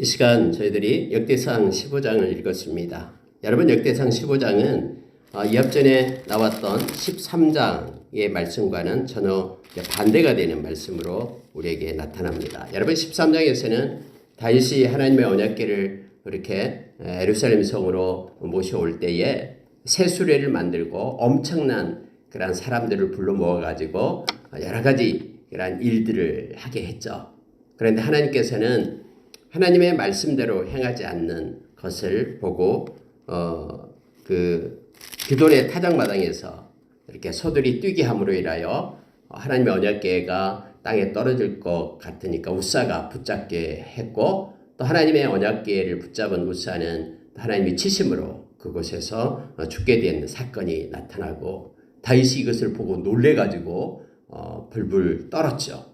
이 시간 저희들이 역대상 15장을 읽었습니다. 여러분, 역대상 15장은 이합전에 나왔던 13장의 말씀과는 전혀 반대가 되는 말씀으로 우리에게 나타납니다. 여러분, 13장에서는 다윗이 하나님의 언약궤를 그렇게 예루살렘 성으로 모셔올 때에 새 수레를 만들고 엄청난 그런 사람들을 불러 모아가지고 여러 가지 그런 일들을 하게 했죠. 그런데 하나님께서는 하나님의 말씀대로 행하지 않는 것을 보고 그 기돈의 타작마당에서 이렇게 소들이 뛰게 함으로 인하여 하나님의 언약궤가 땅에 떨어질 것 같으니까 우사가 붙잡게 했고, 또 하나님의 언약궤를 붙잡은 우사는 하나님이 치심으로 그곳에서 죽게 된 사건이 나타나고, 다윗이 이것을 보고 놀래가지고 불불 떨었죠.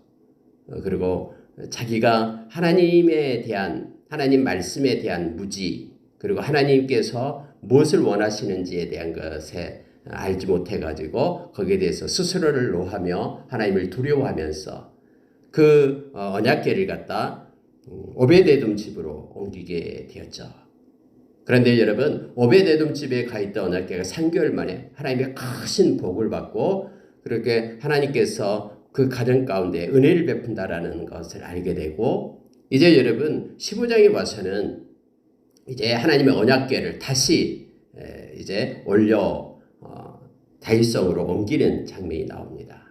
그리고 자기가 하나님에 대한, 하나님 말씀에 대한 무지, 그리고 하나님께서 무엇을 원하시는지에 대한 것에 알지 못해가지고 거기에 대해서 스스로를 노하며 하나님을 두려워하면서 그 언약궤를 갖다 오베데돔 집으로 옮기게 되었죠. 그런데 여러분, 오베데돔 집에 가 있던 언약궤가 3개월 만에 하나님의 크신 복을 받고, 그렇게 하나님께서 그 가정 가운데 은혜를 베푼다라는 것을 알게 되고, 이제 여러분 15장에 와서는 이제 하나님의 언약궤를 다시 이제 올려 다윗성으로 옮기는 장면이 나옵니다.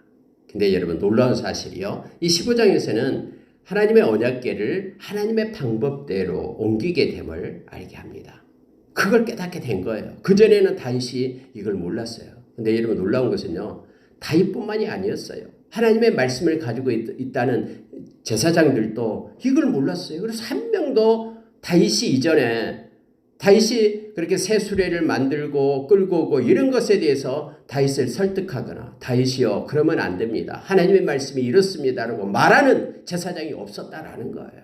근데 여러분, 놀라운 사실이요, 이 15장에서는 하나님의 언약궤를 하나님의 방법대로 옮기게 됨을 알게 합니다. 그걸 깨닫게 된 거예요. 그전에는 다윗이 이걸 몰랐어요. 근데 여러분, 놀라운 것은요, 다윗뿐만이 아니었어요. 하나님의 말씀을 가지고 있다는 제사장들도 이걸 몰랐어요. 그래서 한 명도 다윗이 이전에, 다윗이 그렇게 새 수레를 만들고 끌고 오고 이런 것에 대해서 다윗을 설득하거나 다윗이요, 그러면 안 됩니다, 하나님의 말씀이 이렇습니다라고 말하는 제사장이 없었다라는 거예요.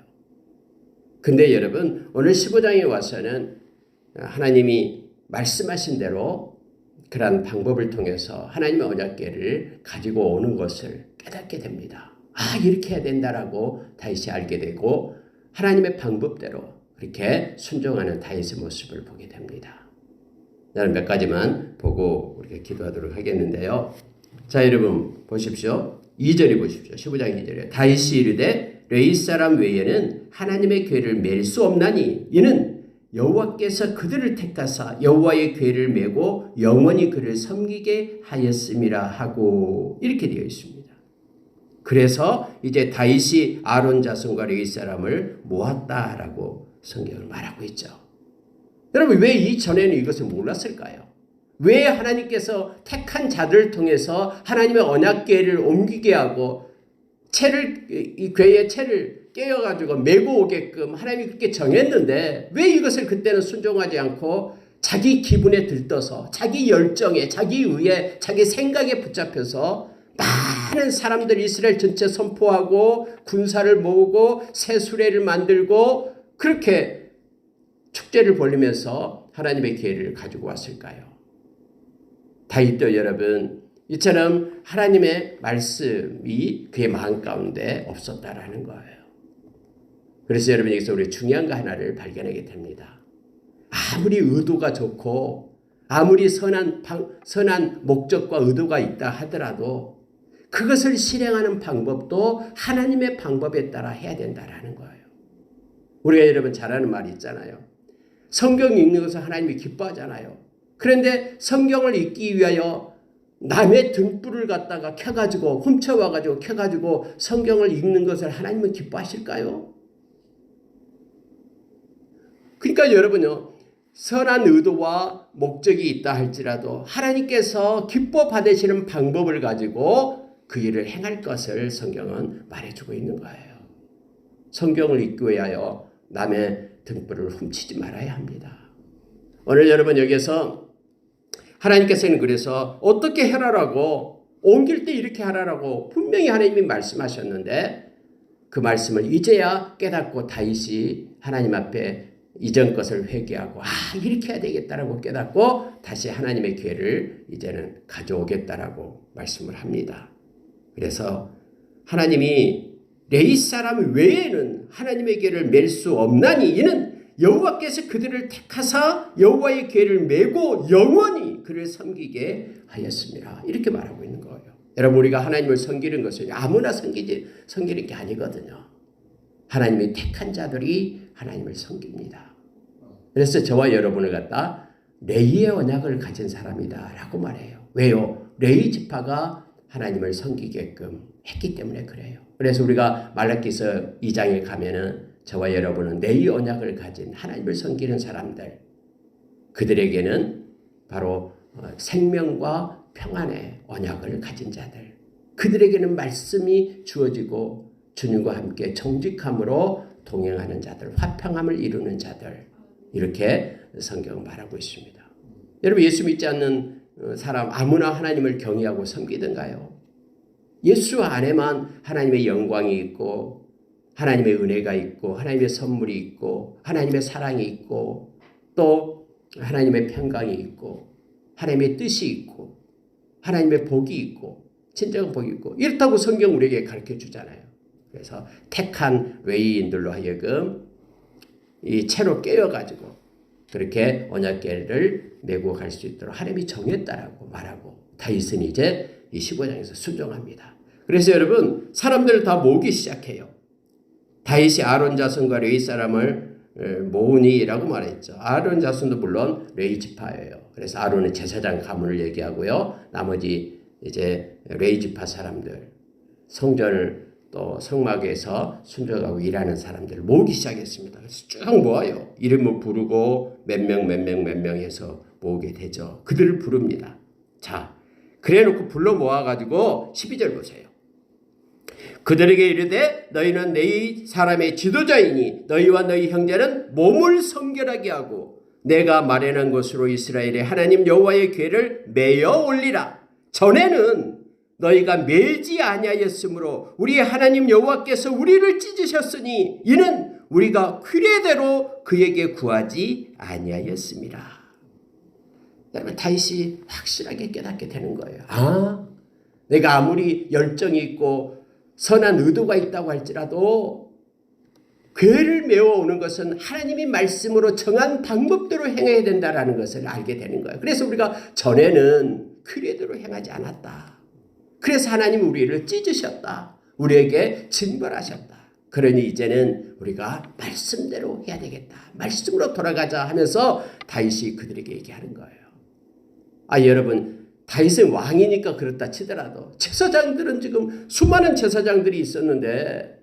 근데 여러분, 오늘 15장에 와서는 하나님이 말씀하신 대로 그러한 방법을 통해서 하나님의 언약궤를 가지고 오는 것을 깨닫게 됩니다. 아, 이렇게 해야 된다라고 다윗이 알게 되고, 하나님의 방법대로 그렇게 순종하는 다윗의 모습을 보게 됩니다. 나는 몇 가지만 보고 우리가 기도하도록 하겠는데요. 자, 여러분 보십시오. 2절에 보십시오. 15장 2절에 다윗이 이르되 레위 사람 외에는 하나님의 궤를 맬 수 없나니 이는 여호와께서 그들을 택하사 여호와의 궤를 메고 영원히 그를 섬기게 하였음이라 하고, 이렇게 되어 있습니다. 그래서 이제 다윗이 아론 자손과 레위 사람을 모았다라고 성경을 말하고 있죠. 여러분, 왜 이전에는 이것을 몰랐을까요? 왜 하나님께서 택한 자들을 통해서 하나님의 언약궤를 옮기게 하고 이 궤의 채를 깨어가지고 메고 오게끔 하나님이 그렇게 정했는데, 왜 이것을 그때는 순종하지 않고 자기 기분에 들떠서 자기 열정에, 자기 의에, 자기 생각에 붙잡혀서 많은 사람들 이스라엘 전체 선포하고 군사를 모으고 새 수레를 만들고 그렇게 축제를 벌리면서 하나님의 궤를 가지고 왔을까요? 다윗도 여러분 이처럼 하나님의 말씀이 그의 마음 가운데 없었다라는 거예요. 그래서 여러분, 여기서 우리 중요한 거 하나를 발견하게 됩니다. 아무리 의도가 좋고 아무리 선한 목적과 의도가 있다 하더라도 그것을 실행하는 방법도 하나님의 방법에 따라 해야 된다라는 거예요. 우리가 여러분 잘 아는 말이 있잖아요. 성경 읽는 것을 하나님이 기뻐하잖아요. 그런데 성경을 읽기 위하여 남의 등불을 갖다가 켜가지고 훔쳐와가지고 켜가지고 성경을 읽는 것을 하나님은 기뻐하실까요? 그러니까 여러분요, 선한 의도와 목적이 있다 할지라도 하나님께서 기뻐 받으시는 방법을 가지고 그 일을 행할 것을 성경은 말해주고 있는 거예요. 성경을 읽기 위하여 남의 등불을 훔치지 말아야 합니다. 오늘 여러분, 여기서 하나님께서는 그래서 어떻게 해라라고, 옮길 때 이렇게 하라라고 분명히 하나님이 말씀하셨는데, 그 말씀을 이제야 깨닫고 다윗이 하나님 앞에 이전 것을 회개하고 이렇게 해야 되겠다라고 깨닫고 다시 하나님의 궤를 이제는 가져오겠다라고 말씀을 합니다. 그래서 하나님이 레위 사람 외에는 하나님의 궤를 맬 수 없나니 이는 여호와께서 그들을 택하사 여호와의 궤를 메고 영원히 그를 섬기게 하였습니다. 이렇게 말하고 있는 거예요. 여러분, 우리가 하나님을 섬기는 것은 아무나 섬기는 게 아니거든요. 하나님이 택한 자들이 하나님을 섬깁니다. 그래서 저와 여러분을 갖다 레위의 언약을 가진 사람이다 라고 말해요. 왜요? 레위 지파가 하나님을 섬기게끔 했기 때문에 그래요. 그래서 우리가 말라기서 2장에 가면은 저와 여러분은 레위 언약을 가진 하나님을 섬기는 사람들, 그들에게는 바로 생명과 평안의 언약을 가진 자들, 그들에게는 말씀이 주어지고 주님과 함께 정직함으로 동행하는 자들, 화평함을 이루는 자들, 이렇게 성경은 말하고 있습니다. 여러분, 예수 믿지 않는 사람 아무나 하나님을 경외하고 섬기던가요? 예수 안에만 하나님의 영광이 있고 하나님의 은혜가 있고 하나님의 선물이 있고 하나님의 사랑이 있고 또 하나님의 평강이 있고 하나님의 뜻이 있고 하나님의 복이 있고 진정한 복이 있고 이렇다고 성경 우리에게 가르쳐 주잖아요. 그래서 택한 레위인들로 하여금 이 채로 깨어가지고 그렇게 언약궤를 메고 갈 수 있도록 하나님이 정했다라고 말하고 다윗은 이제 이 15장에서 순종합니다. 그래서 여러분, 사람들을 다 모으기 시작해요. 다윗이 아론 자손과 레위 사람을 모으니라고 말했죠. 아론 자손도 물론 레위 지파예요. 그래서 아론은 제사장 가문을 얘기하고요. 나머지 이제 레위 지파 사람들, 성전을 또 성막에서 순종하고 일하는 사람들을 모으기 시작했습니다. 그래서 쭉 모아요. 이름을 부르고 몇 명 해서 모으게 되죠. 그들을 부릅니다. 자, 그래놓고 불러 모아가지고 12절 보세요. 그들에게 이르되 너희는 네 사람의 지도자이니 너희와 너희 형제는 몸을 성결하게 하고 내가 마련한 곳으로 이스라엘의 하나님 여호와의 궤를 메어 올리라. 전에는 너희가 메지 아니하였으므로 우리의 하나님 여호와께서 우리를 찢으셨으니 이는 우리가 규례대로 그에게 구하지 아니하였습니다. 그다음에 다윗이 확실하게 깨닫게 되는 거예요. 아, 내가 아무리 열정이 있고 선한 의도가 있다고 할지라도 궤를 메워오는 것은 하나님이 말씀으로 정한 방법대로 행해야 된다라는 것을 알게 되는 거예요. 그래서 우리가 전에는 규례대로 행하지 않았다. 그래서 하나님이 우리를 찢으셨다. 우리에게 징벌하셨다. 그러니 이제는 우리가 말씀대로 해야 되겠다. 말씀으로 돌아가자 하면서 다윗이 그들에게 얘기하는 거예요. 아, 여러분, 다윗은 왕이니까 그렇다 치더라도 제사장들은 지금 수많은 제사장들이 있었는데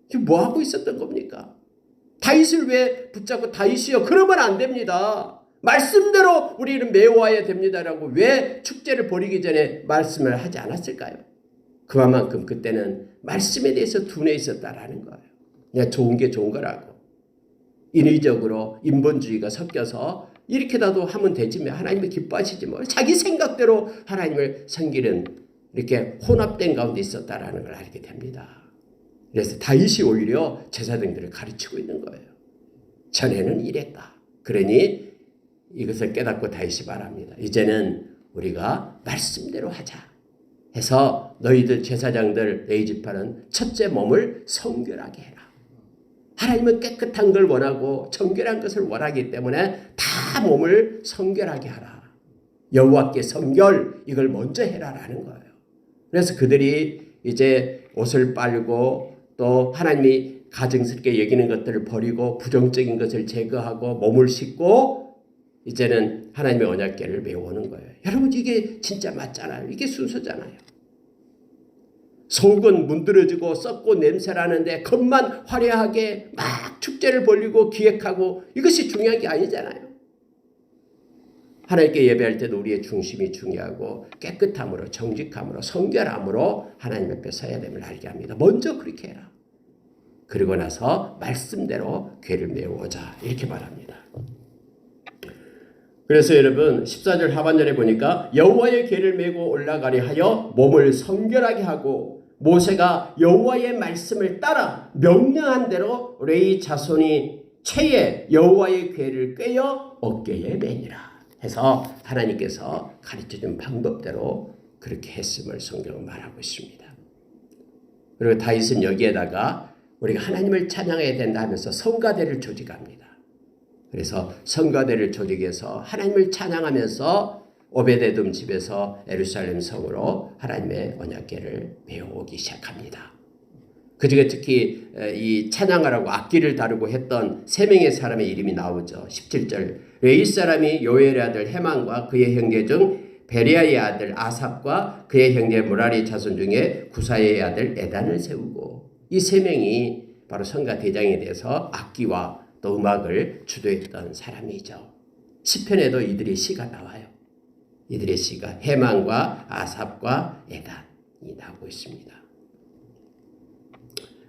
지금 뭐 하고 있었던 겁니까? 다윗을 왜 붙잡고 다윗이요? 그러면 안 됩니다. 말씀대로 우리는 메워야 됩니다라고 왜 축제를 벌이기 전에 말씀을 하지 않았을까요? 그만큼 그때는 말씀에 대해서 둔해 있었다라는 거예요. 그냥 좋은 게 좋은 거라고. 인위적으로 인본주의가 섞여서 이렇게라도 하면 되지 하나님이 기뻐하시지 뭐 자기 생각대로 하나님을 섬기는 이렇게 혼합된 가운데 있었다라는 걸 알게 됩니다. 그래서 다윗이 오히려 제사장들을 가르치고 있는 거예요. 전에는 이랬다. 그러니 이것을 깨닫고 다윗이 말합니다. 이제는 우리가 말씀대로 하자 해서 너희들 제사장들 레위 지파는 첫째 몸을 성결하게 해라. 하나님은 깨끗한 걸 원하고 정결한 것을 원하기 때문에 다 몸을 성결하게 하라. 여호와께 성결 이걸 먼저 해라라는 거예요. 그래서 그들이 이제 옷을 빨고 또 하나님이 가증스럽게 여기는 것들을 버리고 부정적인 것을 제거하고 몸을 씻고 이제는 하나님의 언약궤를 메워오는 거예요. 여러분, 이게 진짜 맞잖아요. 이게 순서잖아요. 속은 문드러지고 썩고 냄새나는데 겉만 화려하게 막 축제를 벌리고 기획하고 이것이 중요한 게 아니잖아요. 하나님께 예배할 때도 우리의 중심이 중요하고 깨끗함으로 정직함으로 성결함으로 하나님 앞에 서야 됨을 알게 합니다. 먼저 그렇게 해라. 그리고 나서 말씀대로 궤를 메워오자 이렇게 말합니다. 그래서 여러분 14절 하반절에 보니까 여호와의 궤를 메고 올라가려 하여 몸을 성결하게 하고 모세가 여호와의 말씀을 따라 명령한 대로 레위 자손이 채에 여호와의 궤를 꿰어 어깨에 매니라 해서 하나님께서 가르쳐준 방법대로 그렇게 했음을 성경은 말하고 있습니다. 그리고 다윗은 여기에다가 우리가 하나님을 찬양해야 된다 하면서 성가대를 조직합니다. 그래서 성가대를 조직해서 하나님을 찬양하면서 오베데돔 집에서 예루살렘 성으로 하나님의 언약궤를 메어오기 시작합니다. 그중에 특히 이 찬양하라고 악기를 다루고 했던 세 명의 사람의 이름이 나오죠. 17절 레위 사람이 요엘의 아들 헤만과 그의 형제 중 베리아의 아들 아삽과 그의 형제 무라리 자손 중에 구사의 아들 에단을 세우고 이 세 명이 바로 성가 대장에 대해서 악기와 또 음악을 주도했던 사람이죠. 시편에도 이들의 시가 나와요. 이들의 시가 헤만과 아삽과 에단이 나오고 있습니다.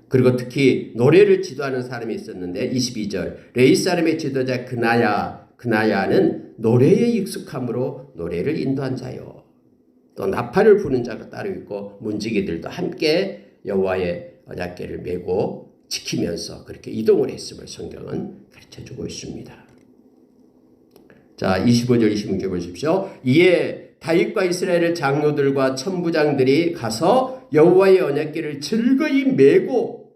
그리고 특히 노래를 지도하는 사람이 있었는데 22절 레위 사람의 지도자 그나야는 노래에 익숙함으로 노래를 인도한 자요. 또 나팔을 부는 자가 따로 있고 문지기들도 함께 여호와의 언약궤를 메고 지키면서 그렇게 이동을 했음을 성경은 가르쳐주고 있습니다. 자, 25절 26절 보십시오. 이에 다윗과 이스라엘의 장로들과 천부장들이 가서 여호와의 언약궤를 즐거이 메고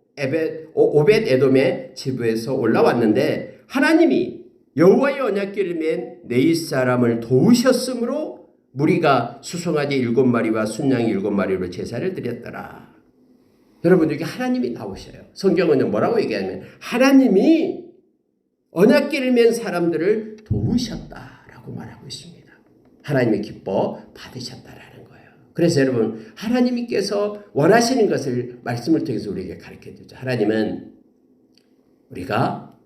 오벳 에돔의 지부에서 올라왔는데 하나님이 여호와의 언약궤를 맨 네잇 사람을 도우셨으므로 무리가 수송아지 7마리와 순양 7마리로 제사를 드렸더라. 여러분 여기 하나님이 나오셔요. 성경은 뭐라고 얘기하냐면 하나님이 언약궤를 맨 사람들을 도우셨다라고 말하고 있습니다. 하나님이 기뻐 받으셨다라는 거예요. 그래서 여러분 하나님께서 원하시는 것을 말씀을 통해서 우리에게 가르쳐주죠. 하나님은 우리가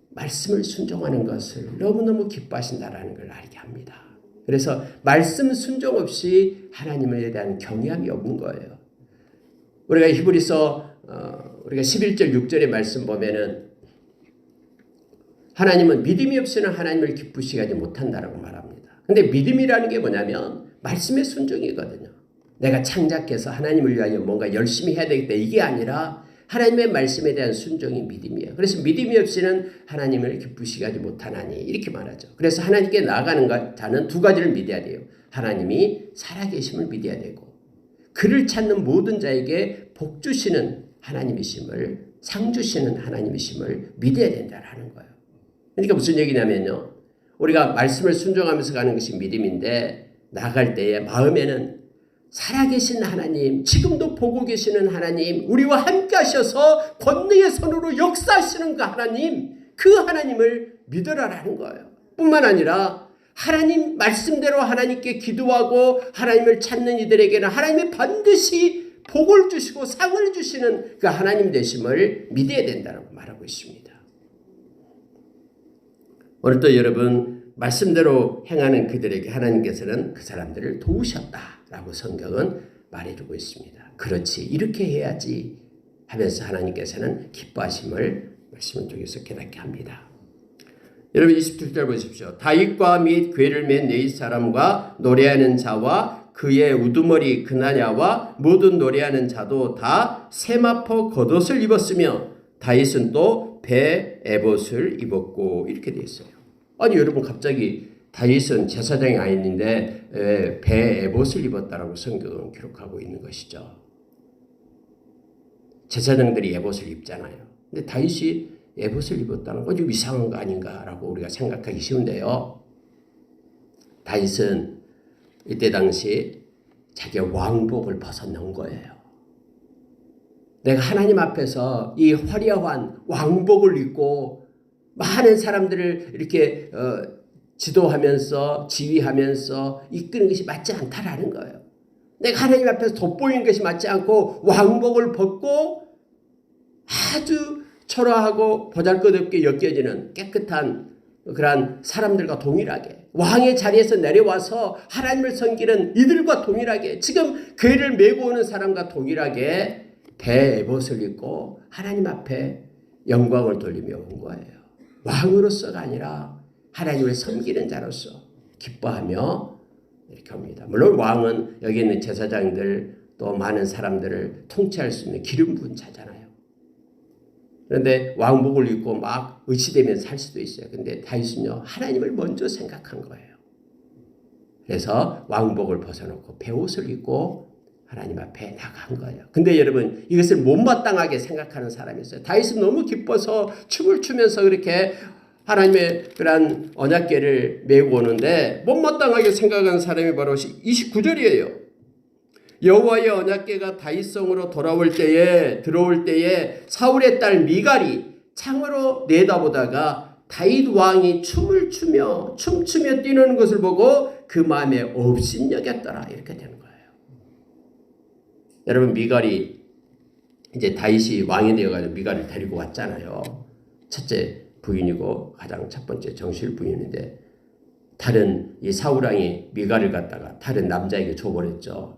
말씀을 순종하는 것을 너무너무 기뻐하신다라는 걸 알게 합니다. 그래서 말씀 순종 없이 하나님에 대한 경외함이 없는 거예요. 우리가 히브리서 우리가 11절 6절의 말씀 보면은 하나님은 믿음이 없이는 하나님을 기쁘시게 하지 못한다라고 말합니다. 근데 믿음이라는 게 뭐냐면 말씀의 순종이거든요. 내가 창작해서 하나님을 위하여 뭔가 열심히 해야 되겠다 이게 아니라 하나님의 말씀에 대한 순종이 믿음이에요. 그래서 믿음이 없이는 하나님을 기쁘시게 하지 못하나니 이렇게 말하죠. 그래서 하나님께 나아가는 자는 두 가지를 믿어야 돼요. 하나님이 살아계심을 믿어야 되고 그를 찾는 모든 자에게 복 주시는 하나님이심을 상 주시는 하나님이심을 믿어야 된다라는 거예요. 그러니까 무슨 얘기냐면요. 우리가 말씀을 순종하면서 가는 것이 믿음인데 나갈 때에 마음에는 살아계신 하나님, 지금도 보고 계시는 하나님, 우리와 함께 하셔서 권능의 손으로 역사하시는 그 하나님, 그 하나님을 믿으라라는 거예요. 뿐만 아니라 하나님 말씀대로 하나님께 기도하고 하나님을 찾는 이들에게는 하나님이 반드시 복을 주시고 상을 주시는 그 하나님 되심을 믿어야 된다고 말하고 있습니다. 오늘도 여러분 말씀대로 행하는 그들에게 하나님께서는 그 사람들을 도우셨다라고 성경은 말해주고 있습니다. 그렇지 이렇게 해야지 하면서 하나님께서는 기뻐하심을 말씀을 통해서 깨닫게 합니다. 여러분 27절 보십시오. 다윗과 및 궤를 맨 네잇 사람과 노래하는 자와 그의 우두머리 그나냐와 모든 노래하는 자도 다 세마포 겉옷을 입었으며 다윗은 또 배 에봇을 입었고 이렇게 되어 있어요. 아니 여러분 갑자기 다윗은 제사장이 아닌데 배 에봇을 입었다라고 성경은 기록하고 있는 것이죠. 제사장들이 에봇을 입잖아요. 근데 다윗이 에봇을 입었다는 건 좀 이상한 거 아닌가라고 우리가 생각하기 쉬운데요. 다윗은 이때 당시 자기의 왕복을 벗어놓은 거예요. 내가 하나님 앞에서 이 화려한 왕복을 입고 많은 사람들을 이렇게 지도하면서 지휘하면서 이끄는 것이 맞지 않다라는 거예요. 내가 하나님 앞에서 돋보이는 것이 맞지 않고 왕복을 벗고 아주 초라하고 보잘것없게 여겨지는 깨끗한 그러한 사람들과 동일하게 왕의 자리에서 내려와서 하나님을 섬기는 이들과 동일하게 지금 궤를 메고 오는 사람과 동일하게 배 에봇을 입고 하나님 앞에 영광을 돌리며 온 거예요. 왕으로서가 아니라 하나님을 섬기는 자로서 기뻐하며 이렇게 옵니다. 물론 왕은 여기 있는 제사장들 또 많은 사람들을 통치할 수 있는 기름 부은 자잖아요. 그런데 왕복을 입고 막 의치되면서 살 수도 있어요. 근데 다윗은요 하나님을 먼저 생각한 거예요. 그래서 왕복을 벗어놓고 배옷을 입고 하나님 앞에 나간 거예요. 근데 여러분 이것을 못마땅하게 생각하는 사람이 있어요. 다윗은 너무 기뻐서 춤을 추면서 그렇게 하나님의 그런 언약궤를 메고 오는데 못마땅하게 생각하는 사람이 바로 29절이에요. 여호와의 언약궤가 다윗성으로 들어올 때에 사울의 딸 미갈이 창으로 내다보다가 다윗 왕이 춤추며 뛰는 것을 보고 그 마음에 업신여겼더라. 이렇게 되는 거예요. 여러분 미갈이 이제 다윗이 왕이 되어가지고 미갈을 데리고 왔잖아요. 첫째 부인이고 가장 첫 번째 정실 부인인데 다른 이 사울 왕이 미갈을 갖다가 다른 남자에게 줘버렸죠.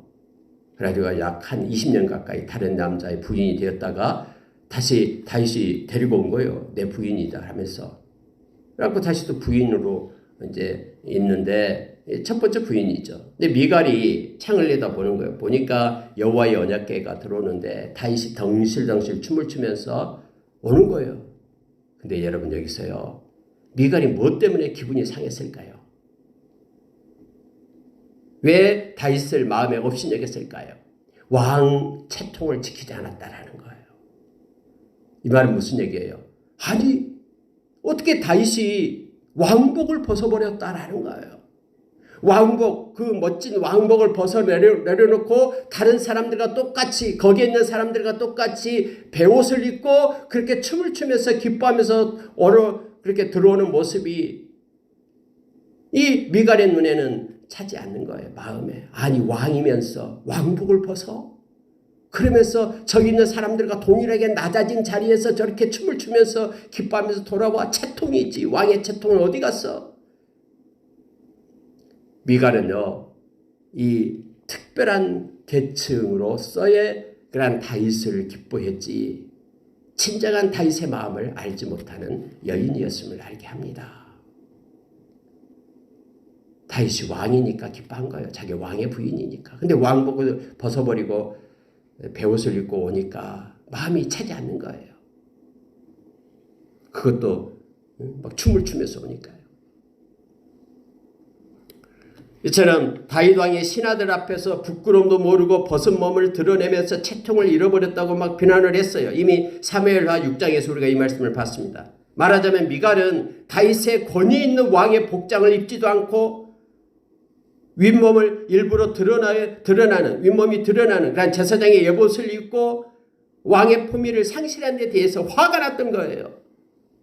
그래가지고 약 한 20년 가까이 다른 남자의 부인이 되었다가 다시 다윗이 데리고 온 거예요. 내 부인이다 하면서. 그래갖고 다시 또 부인으로 이제 있는데 첫 번째 부인이죠. 근데 미갈이 창을 내다보는 거예요. 보니까 여호와의 언약궤가 들어오는데 다윗이 덩실덩실 춤을 추면서 오는 거예요. 근데 여러분 여기서요. 미갈이 뭐 때문에 기분이 상했을까요? 왜 다윗을 마음에 업신여겼을까요? 왕 채통을 지키지 않았다라는 거예요. 이 말은 무슨 얘기예요? 아니 어떻게 다윗이 왕복을 벗어버렸다라는 거예요. 왕복, 그 멋진 왕복을 벗어 내려놓고 다른 사람들과 똑같이 거기에 있는 사람들과 똑같이 베옷을 입고 그렇게 춤을 추면서 기뻐하면서 그렇게 들어오는 모습이 이 미갈의 눈에는 차지 않는 거예요. 마음에. 아니 왕이면서 왕복을 벗어? 그러면서 저기 있는 사람들과 동일하게 낮아진 자리에서 저렇게 춤을 추면서 기뻐하면서 돌아와. 채통이지. 왕의 채통은 어디 갔어? 미갈은요. 이 특별한 계층으로서의 그런 다윗을 기뻐했지 진정한 다윗의 마음을 알지 못하는 여인이었음을 알게 합니다. 다윗이 왕이니까 기뻐한 거예요. 자기 왕의 부인이니까. 근데 왕복을 벗어버리고 베옷을 입고 오니까 마음이 차지 않는 거예요. 그것도 막 춤을 추면서 오니까요. 이처럼 다윗 왕의 신하들 앞에서 부끄러움도 모르고 벗은 몸을 드러내면서 채통을 잃어버렸다고 막 비난을 했어요. 이미 사무엘하 6장에서 우리가 이 말씀을 봤습니다. 말하자면 미갈은 다윗의 권위 있는 왕의 복장을 입지도 않고 윗몸을 일부러 윗몸이 드러나는 그런 제사장의 예봇을 입고 왕의 품위를 상실한 데 대해서 화가 났던 거예요.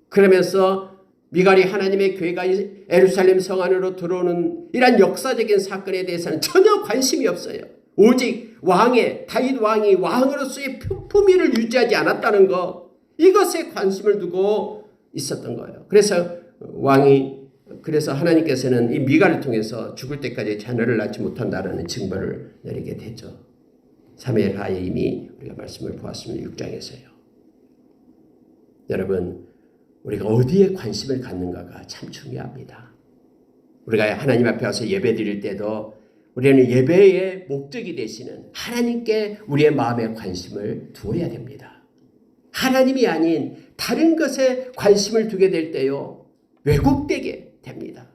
그러면서 미갈이 하나님의 교회가 예루살렘 성 안으로 들어오는 이런 역사적인 사건에 대해서는 전혀 관심이 없어요. 오직 다윗 왕이 왕으로서의 품위를 유지하지 않았다는 것, 이것에 관심을 두고 있었던 거예요. 그래서 하나님께서는 이 미갈을 통해서 죽을 때까지 자녀를 낳지 못한다라는 징벌을 내리게 되죠. 사무엘하에 이미 우리가 말씀을 보았습니다. 6장에서요. 여러분, 우리가 어디에 관심을 갖는가가 참 중요합니다. 우리가 하나님 앞에 와서 예배 드릴 때도 우리는 예배의 목적이 되시는 하나님께 우리의 마음에 관심을 두어야 됩니다. 하나님이 아닌 다른 것에 관심을 두게 될 때요, 왜곡되게 됩니다.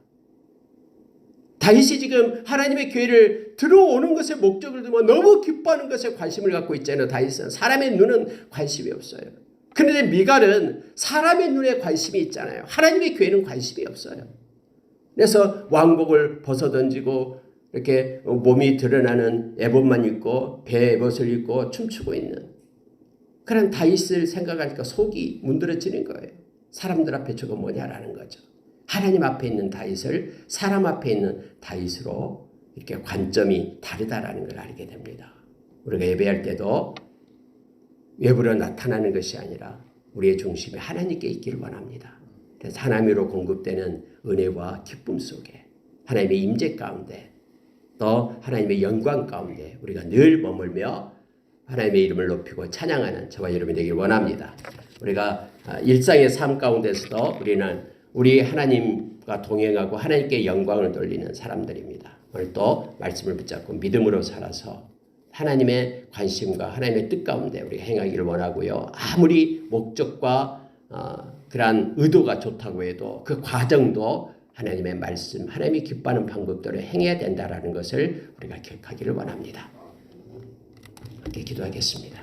다윗이 지금 하나님의 교회를 들어오는 것에 목적을 두고 너무 기뻐하는 것에 관심을 갖고 있잖아요. 다윗은 사람의 눈은 관심이 없어요. 그런데 미갈은 사람의 눈에 관심이 있잖아요. 하나님의 교회는 관심이 없어요. 그래서 왕복을 벗어던지고 이렇게 몸이 드러나는 에봇만 입고 베옷을 입고 춤추고 있는 그런 다윗을 생각하니까 속이 문드러지는 거예요. 사람들 앞에 저거 뭐냐라는 거죠. 하나님 앞에 있는 다윗을 사람 앞에 있는 다윗으로 이렇게 관점이 다르다라는 걸 알게 됩니다. 우리가 예배할 때도 외부로 나타나는 것이 아니라 우리의 중심이 하나님께 있기를 원합니다. 그래서 하나님으로 공급되는 은혜와 기쁨 속에 하나님의 임재 가운데 또 하나님의 영광 가운데 우리가 늘 머물며 하나님의 이름을 높이고 찬양하는 저와 여러분이 되길 원합니다. 우리가 일상의 삶 가운데서도 우리 하나님과 동행하고 하나님께 영광을 돌리는 사람들입니다. 오늘 또 말씀을 붙잡고 믿음으로 살아서 하나님의 관심과 하나님의 뜻 가운데 우리가 행하기를 원하고요. 아무리 목적과 그러한 의도가 좋다고 해도 그 과정도 하나님의 말씀, 하나님이 기뻐하는 방법대로 행해야 된다라는 것을 우리가 기억하기를 원합니다. 함께 기도하겠습니다.